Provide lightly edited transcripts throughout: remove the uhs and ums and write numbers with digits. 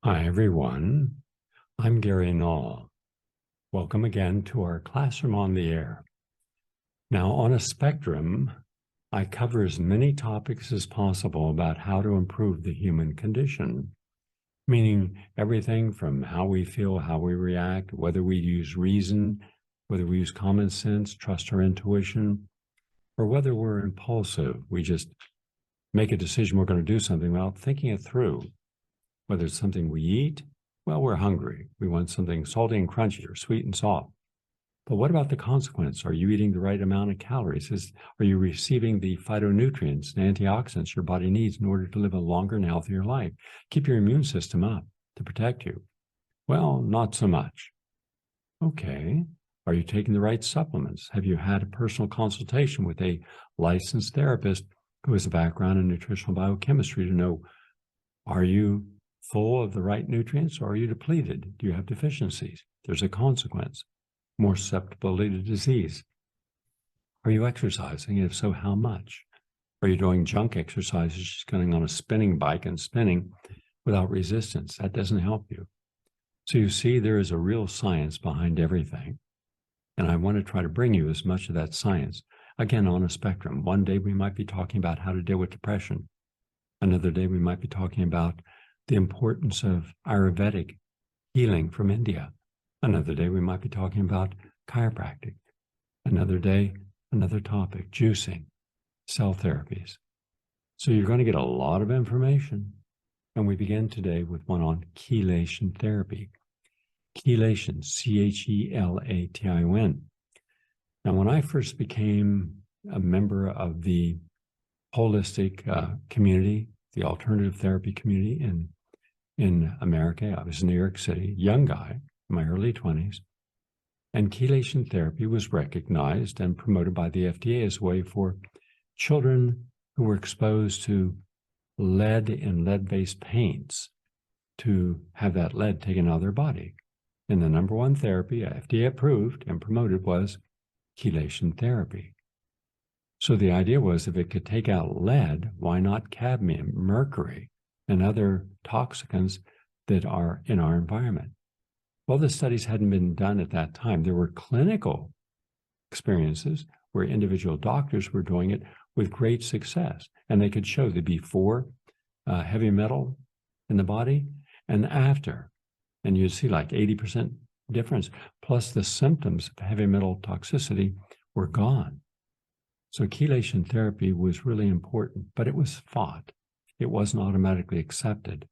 Hi, everyone. I'm Gary Null. Welcome again to our Classroom on the Air. Now, on a spectrum, I cover as many topics as possible about how to improve the human condition, meaning everything from how we feel, how we react, whether we use reason, whether we use common sense, trust our intuition, or whether we're impulsive. We just make a decision we're going to do something without thinking it through. Whether it's something we eat, well, we're hungry. We want something salty and crunchy or sweet and soft. But what about the consequence? Are you eating the right amount of calories? Are you receiving the phytonutrients and antioxidants your body needs in order to live a longer and healthier life? Keep your immune system up to protect you. Well, not so much. Okay. Are you taking the right supplements? Have you had a personal consultation with a licensed therapist who has a background in nutritional biochemistry to know, are you full of the right nutrients, or are you depleted? Do you have deficiencies? There's a consequence. More susceptibility to disease. Are you exercising? If so, how much? Are you doing junk exercises, just getting on a spinning bike and spinning without resistance? That doesn't help you. So you see, there is a real science behind everything. And I want to try to bring you as much of that science, again, on a spectrum. One day we might be talking about how to deal with depression. Another day we might be talking about the importance of Ayurvedic healing from India. Another day, we might be talking about chiropractic. Another day, another topic, juicing, cell therapies. So you're going to get a lot of information. And we begin today with one on chelation therapy. Chelation, C-H-E-L-A-T-I-O-N. Now, when I first became a member of the holistic community, the alternative therapy community in America. I was in New York City, young guy, in my early 20s, and chelation therapy was recognized and promoted by the FDA as a way for children who were exposed to lead and lead-based paints to have that lead taken out of their body. And the number one therapy, FDA approved and promoted, was chelation therapy. So the idea was, if it could take out lead, why not cadmium, mercury, and other toxicants that are in our environment? Well, the studies hadn't been done at that time. There were clinical experiences where individual doctors were doing it with great success, and they could show the before heavy metal in the body and after. And you'd see like 80% difference, plus the symptoms of heavy metal toxicity were gone. So chelation therapy was really important, but it was fought. It wasn't automatically accepted.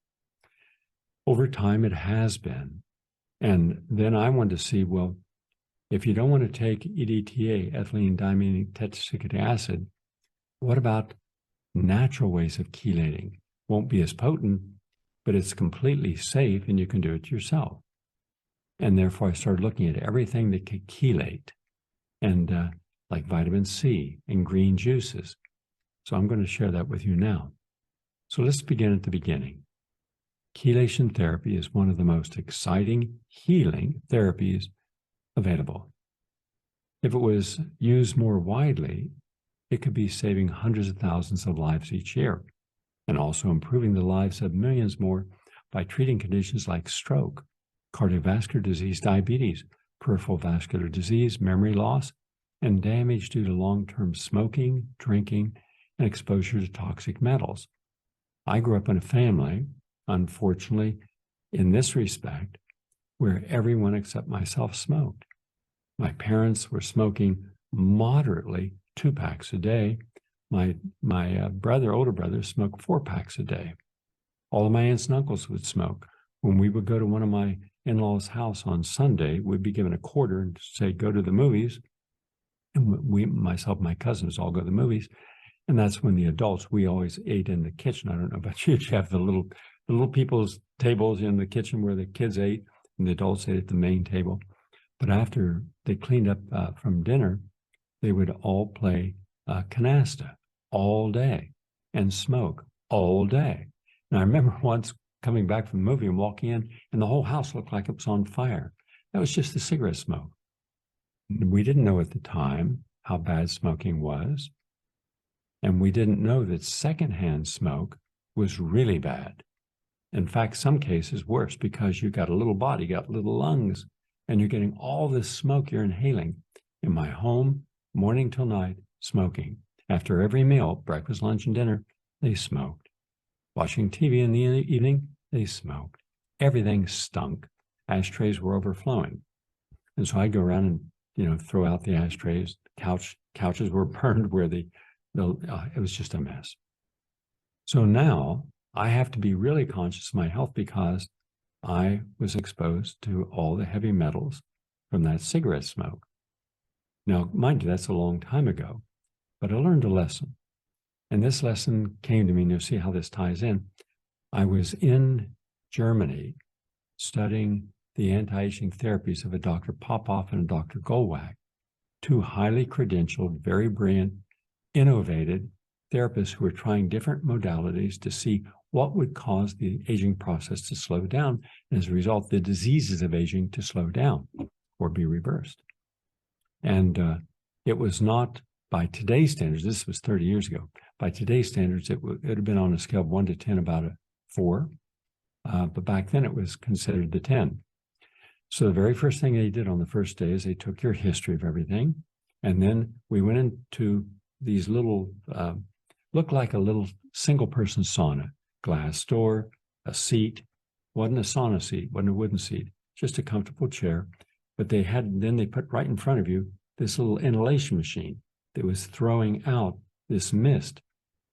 Over time, it has been. And then I wanted to see, well, if you don't want to take EDTA, ethylene diamine tetracyclic acid, what about natural ways of chelating? Won't be as potent, but it's completely safe and you can do it yourself. And therefore, I started looking at everything that could chelate, and like vitamin C and green juices. So I'm going to share that with you now. So let's begin at the beginning. Chelation therapy is one of the most exciting healing therapies available. If it was used more widely, it could be saving hundreds of thousands of lives each year, and also improving the lives of millions more by treating conditions like stroke, cardiovascular disease, diabetes, peripheral vascular disease, memory loss, and damage due to long-term smoking, drinking, and exposure to toxic metals. I grew up in a family, unfortunately, in this respect, where everyone except myself smoked. My parents were smoking moderately 2 packs a day. My older brother, smoked 4 packs a day. All of my aunts and uncles would smoke. When we would go to one of my in-laws' house on Sunday, we'd be given a quarter and say, go to the movies. And we, myself and my cousins, all go to the movies. And that's when the adults, we always ate in the kitchen. I don't know about you. You have the little people's tables in the kitchen where the kids ate and the adults ate at the main table. But after they cleaned up from dinner, they would all play canasta all day and smoke all day. And I remember once coming back from the movie and walking in, and the whole house looked like it was on fire. That was just the cigarette smoke. We didn't know at the time how bad smoking was. And we didn't know that secondhand smoke was really bad. In fact, some cases worse because you got a little body, you got little lungs, and you're getting all this smoke you're inhaling. In my home, morning till night, smoking. After every meal, breakfast, lunch, and dinner, they smoked. Watching TV in the evening, they smoked. Everything stunk. Ashtrays were overflowing. And so I'd go around and, throw out the ashtrays. Couches were burned where it was just a mess. So now I have to be really conscious of my health because I was exposed to all the heavy metals from that cigarette smoke. Now, mind you, that's a long time ago, but I learned a lesson. And this lesson came to me, and you'll see how this ties in. I was in Germany studying the anti-aging therapies of a Dr. Popoff and a Dr. Goldwag, two highly credentialed, very brilliant, innovative therapists who were trying different modalities to see what would cause the aging process to slow down, and as a result, the diseases of aging to slow down or be reversed. And it was not, by today's standards, this was 30 years ago, by today's standards, it would have been on a scale of 1 to 10, about a 4. But back then it was considered the 10. So the very first thing they did on the first day is they took your history of everything. And then we went into these little, looked like a little single person sauna, glass door, a seat, wasn't a sauna seat, wasn't a wooden seat, just a comfortable chair. But then they put right in front of you this little inhalation machine that was throwing out this mist.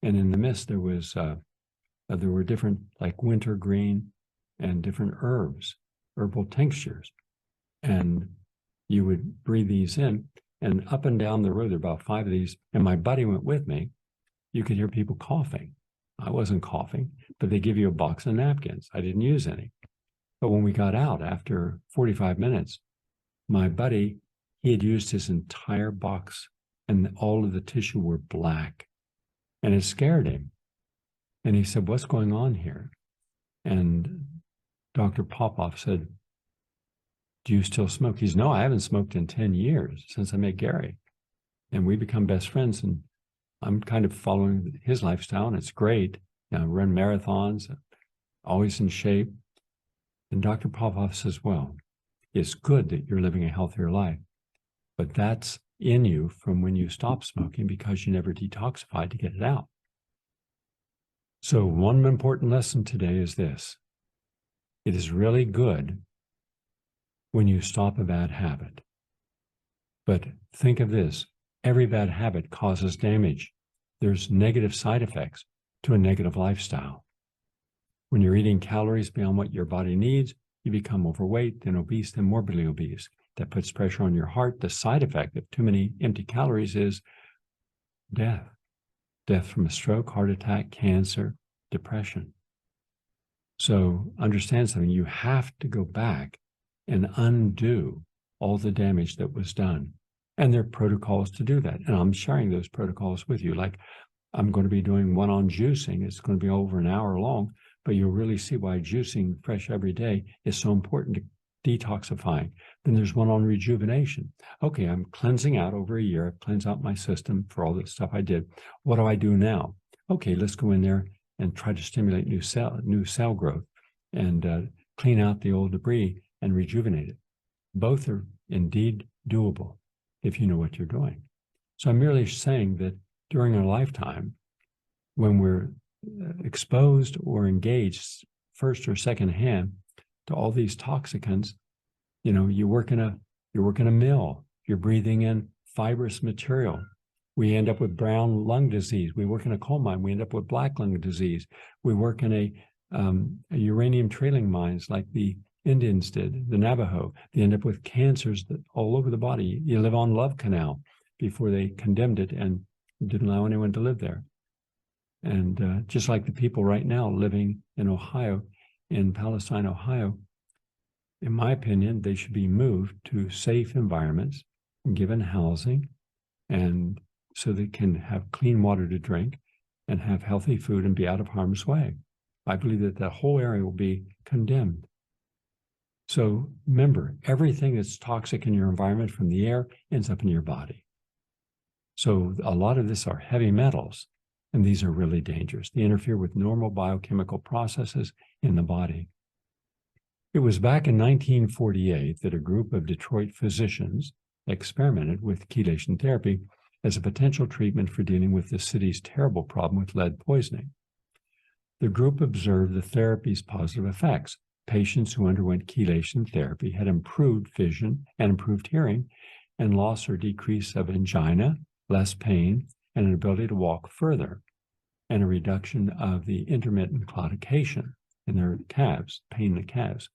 And in the mist, there were different, like wintergreen and different herbs, herbal tinctures. And you would breathe these in, and up and down the road, there were about 5 of these, and my buddy went with me. You could hear people coughing. I wasn't coughing, but they give you a box of napkins. I didn't use any. But when we got out after 45 minutes, my buddy, he had used his entire box, and all of the tissue were black. And it scared him. And he said, "What's going on here?" And Dr. Popoff said, "Do you still smoke?" He said, "No, I haven't smoked in 10 years since I met Gary." And we become best friends. And I'm kind of following his lifestyle, and it's great. I run marathons, always in shape. And Dr. Popoff says, "Well, it's good that you're living a healthier life, but that's in you from when you stopped smoking because you never detoxified to get it out." So one important lesson today is this. It is really good when you stop a bad habit. But think of this. Every bad habit causes damage. There's negative side effects to a negative lifestyle. When you're eating calories beyond what your body needs, you become overweight, then obese, then morbidly obese. That puts pressure on your heart. The side effect of too many empty calories is death. Death from a stroke, heart attack, cancer, depression. So understand something. You have to go back and undo all the damage that was done. And there are protocols to do that. And I'm sharing those protocols with you. Like I'm going to be doing one on juicing. It's going to be over an hour long, but you'll really see why juicing fresh every day is so important to detoxifying. Then there's one on rejuvenation. Okay, I'm cleansing out over a year. I've cleansed out my system for all the stuff I did. What do I do now? Okay, let's go in there and try to stimulate new cell growth and clean out the old debris and rejuvenate it. Both are indeed doable if you know what you're doing. So I'm merely saying that during our lifetime, when we're exposed or engaged first or second hand to all these toxicants, you work in a mill, you're breathing in fibrous material. We end up with brown lung disease. We work in a coal mine, we end up with black lung disease. We work in a uranium trailing mines like the Indians did, the Navajo. They end up with cancers that all over the body. You live on Love Canal before they condemned it and didn't allow anyone to live there. And just like the people right now living in Ohio, in Palestine, Ohio, in my opinion, they should be moved to safe environments, given housing, and so they can have clean water to drink and have healthy food and be out of harm's way. I believe that that whole area will be condemned. So remember, everything that's toxic in your environment from the air ends up in your body. So a lot of this are heavy metals. and these are really dangerous. They interfere with normal biochemical processes in the body. It was back in 1948 that a group of Detroit physicians experimented with chelation therapy as a potential treatment for dealing with the city's terrible problem with lead poisoning. The group observed the therapy's positive effects. Patients who underwent chelation therapy had improved vision and improved hearing, and loss or decrease of angina, less pain, and an ability to walk further, and a reduction of the intermittent claudication in their calves, pain in the calves.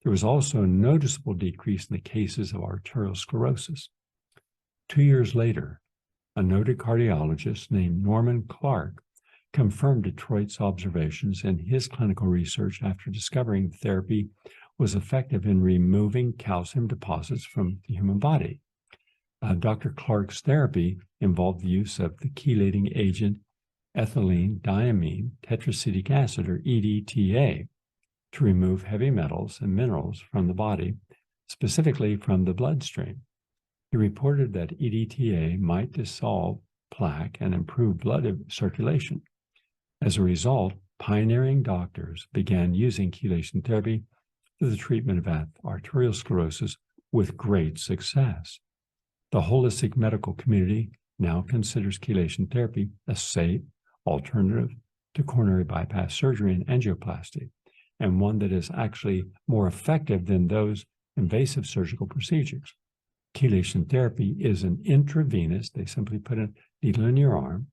There was also a noticeable decrease in the cases of arterial sclerosis. 2 years later, a noted cardiologist named Norman Clark confirmed Detroit's observations in his clinical research after discovering the therapy was effective in removing calcium deposits from the human body. Dr. Clark's therapy involved the use of the chelating agent ethylene diamine tetracetic acid, or EDTA, to remove heavy metals and minerals from the body, specifically from the bloodstream. He reported that EDTA might dissolve plaque and improve blood circulation. As a result, pioneering doctors began using chelation therapy for the treatment of arterial sclerosis with great success. The holistic medical community now considers chelation therapy a safe alternative to coronary bypass surgery and angioplasty, and one that is actually more effective than those invasive surgical procedures. Chelation therapy is an intravenous, they simply put a needle in your arm,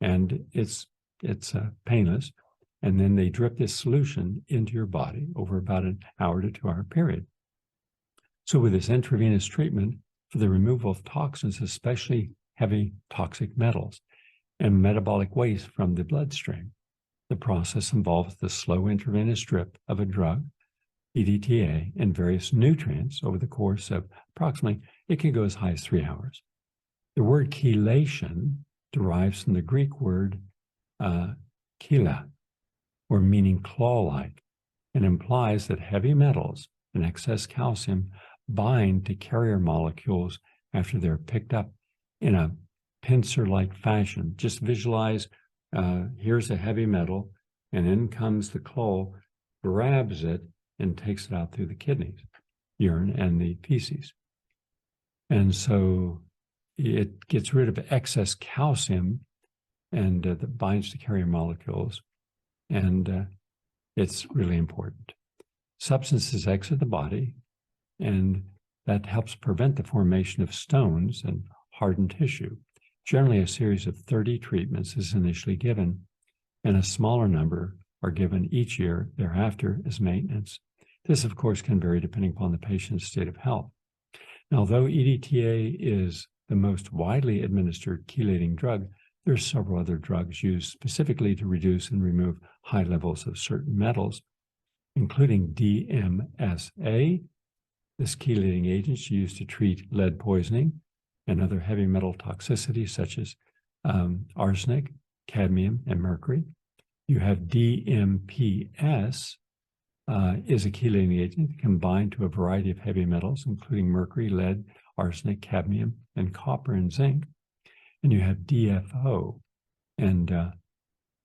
and it's painless, and then they drip this solution into your body over about an hour to 2 hour period. So with this intravenous treatment for the removal of toxins, especially heavy toxic metals and metabolic waste from the bloodstream, the process involves the slow intravenous drip of a drug, EDTA, and various nutrients over the course of approximately, it can go as high as 3 hours. The word chelation derives from the Greek word chela, or meaning claw-like, and implies that heavy metals and excess calcium bind to carrier molecules after they're picked up in a pincer-like fashion. Just visualize, here's a heavy metal, and in comes the claw, grabs it, and takes it out through the kidneys, urine, and the feces. And so it gets rid of excess calcium and that binds to carrier molecules, and it's really important. Substances exit the body, and that helps prevent the formation of stones and hardened tissue. Generally, a series of 30 treatments is initially given, and a smaller number are given each year thereafter as maintenance. This, of course, can vary depending upon the patient's state of health. Now, although EDTA is the most widely administered chelating drug, there are several other drugs used specifically to reduce and remove high levels of certain metals, including DMSA. This chelating agent is used to treat lead poisoning and other heavy metal toxicity such as arsenic, cadmium, and mercury. You have DMPS, is a chelating agent that can bind to a variety of heavy metals, including mercury, lead, arsenic, cadmium, and copper and zinc. And you have DFO,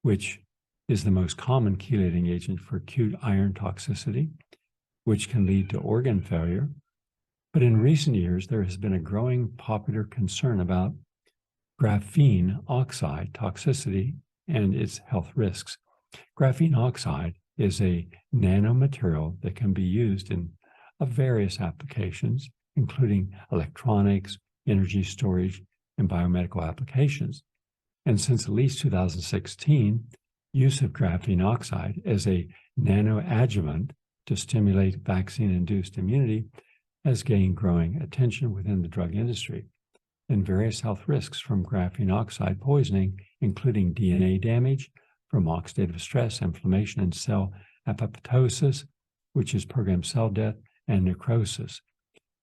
which is the most common chelating agent for acute iron toxicity, which can lead to organ failure. But in recent years, there has been a growing popular concern about graphene oxide toxicity and its health risks. Graphene oxide is a nanomaterial that can be used in various applications, including electronics, energy storage, and biomedical applications. And since at least 2016, use of graphene oxide as a nanoadjuvant to stimulate vaccine-induced immunity has gained growing attention within the drug industry. And various health risks from graphene oxide poisoning, including DNA damage from oxidative stress, inflammation, and cell apoptosis, which is programmed cell death, and necrosis.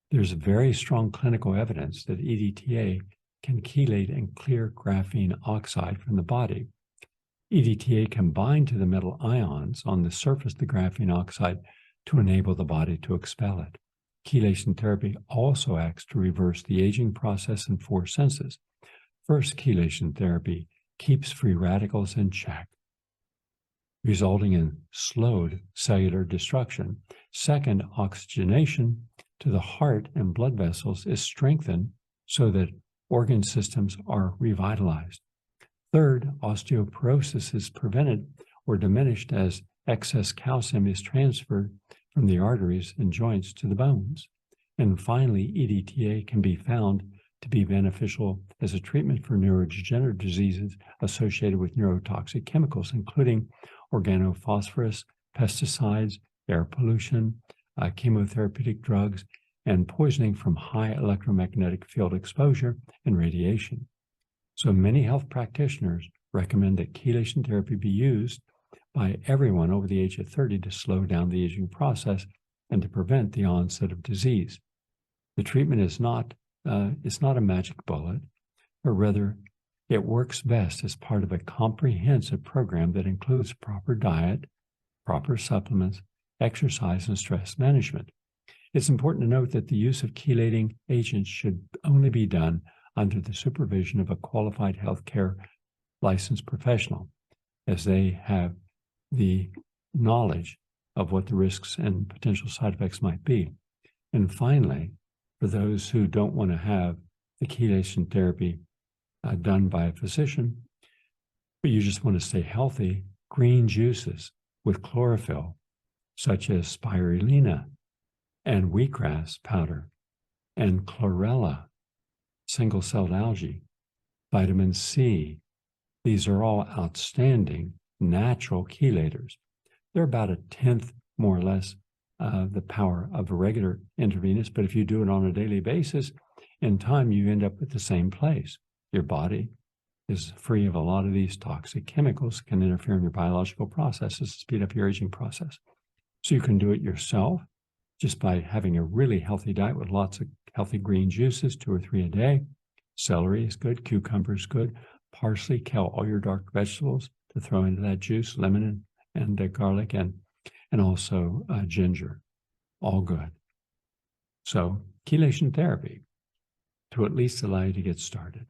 There's very strong clinical evidence that EDTA can chelate and clear graphene oxide from the body. EDTA can bind to the metal ions on the surface of the graphene oxide to enable the body to expel it. Chelation therapy also acts to reverse the aging process in 4 senses. First, chelation therapy keeps free radicals in check, resulting in slowed cellular destruction. Second, oxygenation to the heart and blood vessels is strengthened so that organ systems are revitalized. Third, osteoporosis is prevented or diminished as excess calcium is transferred from the arteries and joints to the bones. And finally, EDTA can be found to be beneficial as a treatment for neurodegenerative diseases associated with neurotoxic chemicals, including organophosphorus, pesticides, air pollution, chemotherapeutic drugs, and poisoning from high electromagnetic field exposure and radiation. So many health practitioners recommend that chelation therapy be used by everyone over the age of 30 to slow down the aging process and to prevent the onset of disease. The treatment is not a magic bullet, but rather it works best as part of a comprehensive program that includes proper diet, proper supplements, exercise, and stress management. It's important to note that the use of chelating agents should only be done under the supervision of a qualified healthcare licensed professional, as they have the knowledge of what the risks and potential side effects might be. And finally, for those who don't want to have the chelation therapy done by a physician, but you just want to stay healthy, green juices with chlorophyll, such as spirulina and wheatgrass powder and chlorella, single-celled algae, vitamin C. These are all outstanding natural chelators. They're about a tenth, more or less, the power of a regular intravenous, but if you do it on a daily basis, in time you end up at the same place. Your body is free of a lot of these toxic chemicals, can interfere in your biological processes, speed up your aging process. So you can do it yourself just by having a really healthy diet with lots of healthy green juices, 2 or 3 a day. Celery is good, cucumber is good, parsley, kale, all your dark vegetables to throw into that juice, lemon and garlic, and also ginger, all good. So chelation therapy to at least allow you to get started.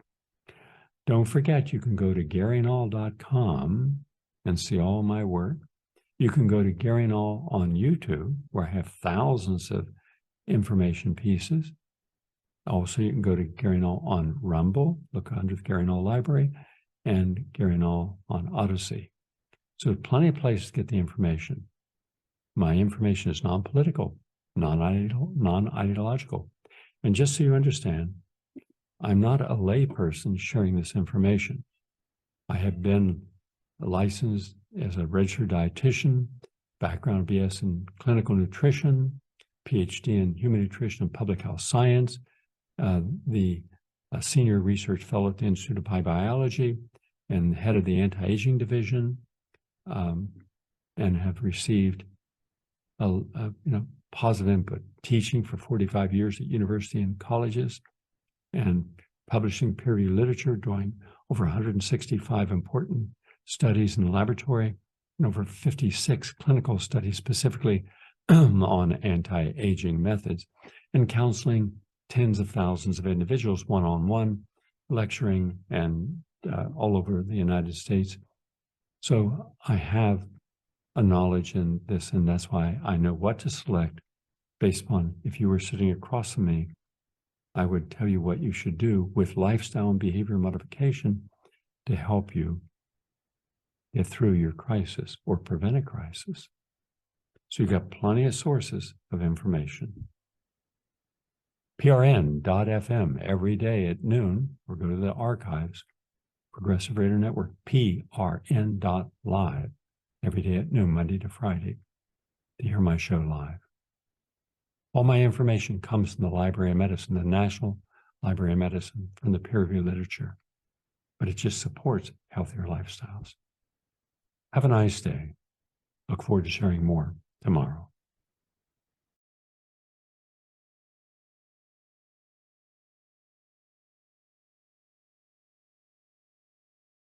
Don't forget, you can go to GaryNull.com and see all my work. You can go to Gary Null on YouTube, where I have thousands of information pieces. Also, you can go to Gary Null on Rumble, look under the Gary Null Library, and Gary Null on Odysee. So plenty of places to get the information. My information is non-political, non-ideological. And just so you understand, I'm not a lay person sharing this information. I have been licensed as a registered dietitian, background BS in clinical nutrition, PhD in human nutrition and public health science, the senior research fellow at the Institute of High Biology, and head of the anti-aging division, and have received positive input, teaching for 45 years at university and colleges, and publishing peer-reviewed literature, doing over 165 important studies in the laboratory, and over 56 clinical studies specifically on anti-aging methods, and counseling tens of thousands of individuals one-on-one, lecturing, and all over the United States. So I have a knowledge in this, and that's why I know what to select based upon, if you were sitting across from me, I would tell you what you should do with lifestyle and behavior modification to help you get through your crisis or prevent a crisis. So you've got plenty of sources of information. PRN.FM every day at noon, or go to the archives, Progressive Radio Network, PRN.Live every day at noon, Monday to Friday, to hear my show live. All my information comes from the Library of Medicine, the National Library of Medicine, from the peer-reviewed literature, but it just supports healthier lifestyles. Have a nice day. Look forward to sharing more tomorrow.